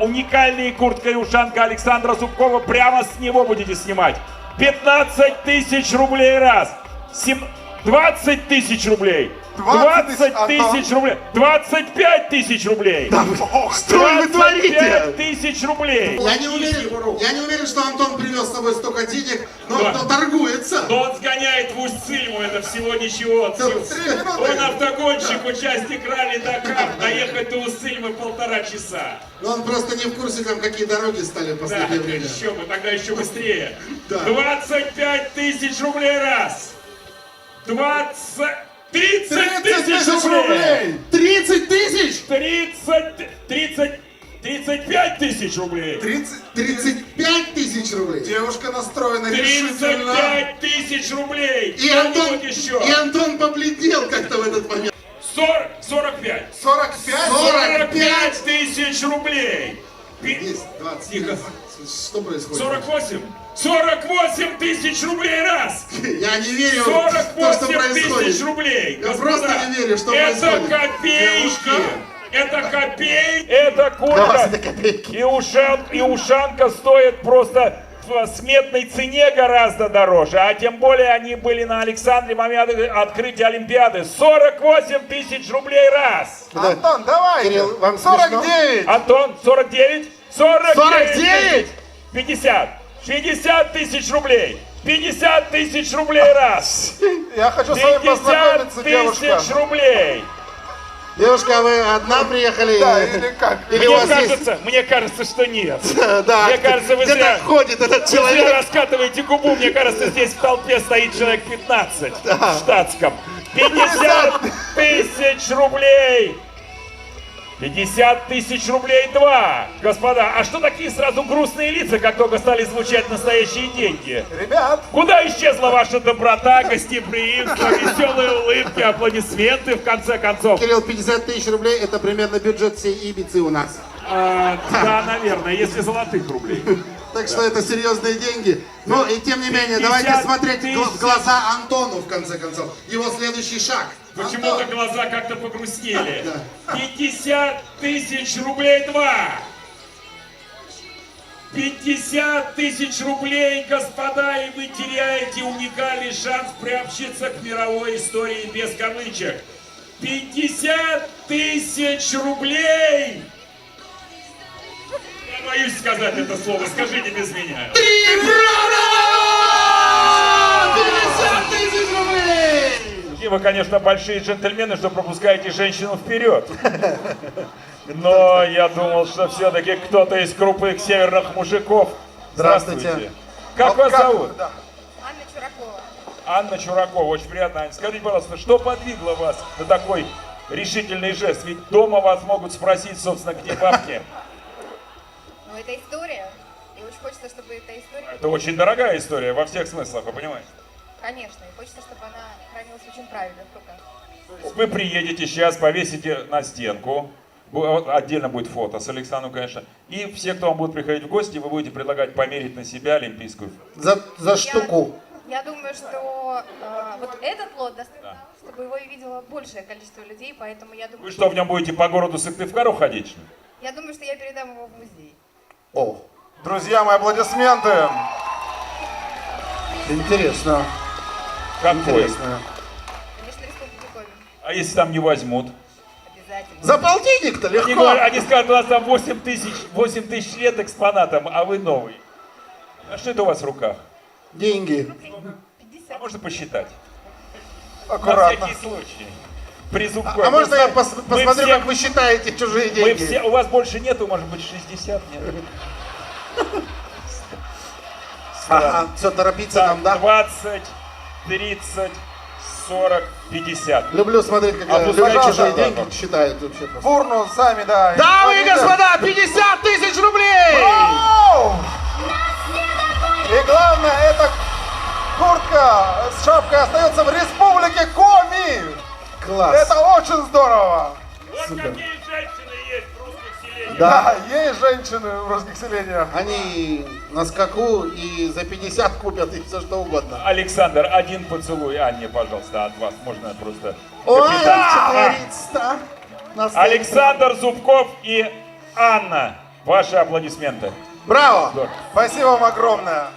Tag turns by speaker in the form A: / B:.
A: уникальные куртка и ушанка Александра Зубкова. Прямо с него будете снимать. 15 тысяч рублей раз. 20 тысяч рублей. 20 тысяч рублей. 25 тысяч рублей.
B: Что вы творите?
A: 25 тысяч рублей.
B: Я не уверен, что Антон привез с собой столько денег, но торгуется.
A: Но он сгоняет в Усть-Цильму, это всего ничего. Он автогонщик, участник ралли Дакар. Доехать до Усть-Цильмы 1,5 часа.
B: Но он просто не в курсе, там, какие дороги стали в последнее время.
A: Еще бы, тогда еще быстрее. 25 тысяч рублей раз. 30 тысяч рублей!
B: 30 тысяч!
A: 35 тысяч рублей!
B: 35 тысяч рублей!
C: Девушка настроена решительно.
A: 35 тысяч рублей!
B: И Антон побледнел как-то в этот момент.
A: 45!
C: 45?
A: Тысяч рублей!
B: 10, 20.
A: Тихо.
B: Что происходит?
A: 48 тысяч рублей раз!
B: Я не верю в то, что
A: 48 тысяч
B: происходит.
A: рублей!
B: Я просто не верю, что
A: это
B: происходит.
A: Копейки! Это копейки! Это куртка! И ушанка стоит просто в сметной цене гораздо дороже. А тем более они были на Александре в момент открытия Олимпиады. 48 тысяч рублей раз!
C: Антон, давай!
B: Кирилл, вам
C: 49!
A: Антон, 49?
B: 49?
A: 50! 50 тысяч рублей! 50 тысяч рублей раз!
C: Я хочу с вами
A: 50
C: познакомиться, девушка.
A: тысяч рублей!
B: Девушка, а вы одна приехали?
C: Да, или как?
B: Или у вас есть...
A: Мне кажется, что нет.
B: Да,
A: Мне кажется, вы
B: где-то
A: зря-
B: ходит этот
A: Вы зря
B: человек.
A: раскатываете губу, мне кажется, здесь в толпе стоит человек 15 в штатском. 50 тысяч рублей! 50 тысяч рублей 2! Господа, а что такие сразу грустные лица, как только стали звучать настоящие деньги?
C: Ребят,
A: Куда исчезла ваша доброта, гостеприимство, веселые улыбки, аплодисменты в конце концов?
B: Кирилл, 50 тысяч рублей это примерно бюджет всей Ибицы у нас.
A: Да, наверное, если золотых рублей.
B: Так что это серьезные деньги. Ну и тем не менее, давайте
A: 50
B: смотреть
A: тысяч.
B: в глаза Антону, в конце концов. Его следующий шаг.
A: Почему-то глаза как-то погрустнели. 50 тысяч рублей 2! 50 тысяч рублей, господа, и вы теряете уникальный шанс приобщиться к мировой истории без кавычек. 50 тысяч рублей! Я боюсь сказать это слово, скажите без меня.
B: 50 тысяч рублей!
A: Вы, конечно, большие джентльмены, что пропускаете женщину вперед. Но я думал, что все-таки кто-то из крупных северных мужиков.
B: Здравствуйте.
A: Как вас зовут?
C: Да.
D: Анна Чуракова.
A: Анна Чуракова, очень приятно. Аня, скажите, пожалуйста, что подвигло вас на такой решительный жест? Ведь дома вас могут спросить, собственно, где бабки.
D: Ну, это история. И очень хочется, чтобы эта история...
A: Это очень дорогая история во всех смыслах, вы понимаете?
D: Конечно. И хочется, чтобы она хранилась очень правильно в руках.
A: Вы приедете сейчас, повесите на стенку. Отдельно будет фото с Александром, конечно. И все, кто вам будет приходить в гости, вы будете предлагать померить на себя олимпийскую.
B: За штуку.
D: Я думаю, что вот этот лот достаточно, того, чтобы его видело большее количество людей, поэтому я думаю...
A: Вы что, в нем будете по городу Сыктывкару ходить?
D: Я думаю, что я передам его в музей.
B: О,
C: Друзья мои, аплодисменты.
B: интересно.
A: Какой?
B: Интересно.
D: Конечно, Республика Коми.
A: А если там не возьмут?
D: Обязательно.
B: За полтинник-то
A: Они,
B: легко.
A: они скажут, у нас там 8 тысяч лет экспонатом, а вы новый. А что это у вас в руках?
B: Деньги.
D: 50.
A: А можно посчитать? На
C: Аккуратно.
A: всякий случай. При Зубкове.
B: А можно я посмотрю,
A: все-
B: как вы считаете чужие
A: Мы
B: деньги?
A: все, у вас больше нету, может быть, 60 нет?
B: Ага, все, торопиться нам, да?
A: 20, 30, 40, 50.
B: Люблю смотреть, как
A: Пускай
B: люди чужие
A: чужие
B: деньги считают вообще просто.
C: В урну сами, да.
B: Дамы и господа, 50 тысяч рублей!
C: Оу! И главное, эта куртка с шапкой остается в Республике Коми.
B: Класс.
C: Это очень здорово.
A: Вот какие женщины есть в русских селениях.
B: Да.
C: Да, есть женщины в русских селениях.
B: Они на скаку и за 50 купят и все что угодно.
A: Александр, один поцелуй Анне, пожалуйста, от вас. Можно просто...
B: Ой,
A: капитан.
B: что творится-то? На сцене.
A: Александр Зубков и Анна. Ваши аплодисменты.
B: Браво!
A: Здорово.
C: Спасибо вам огромное.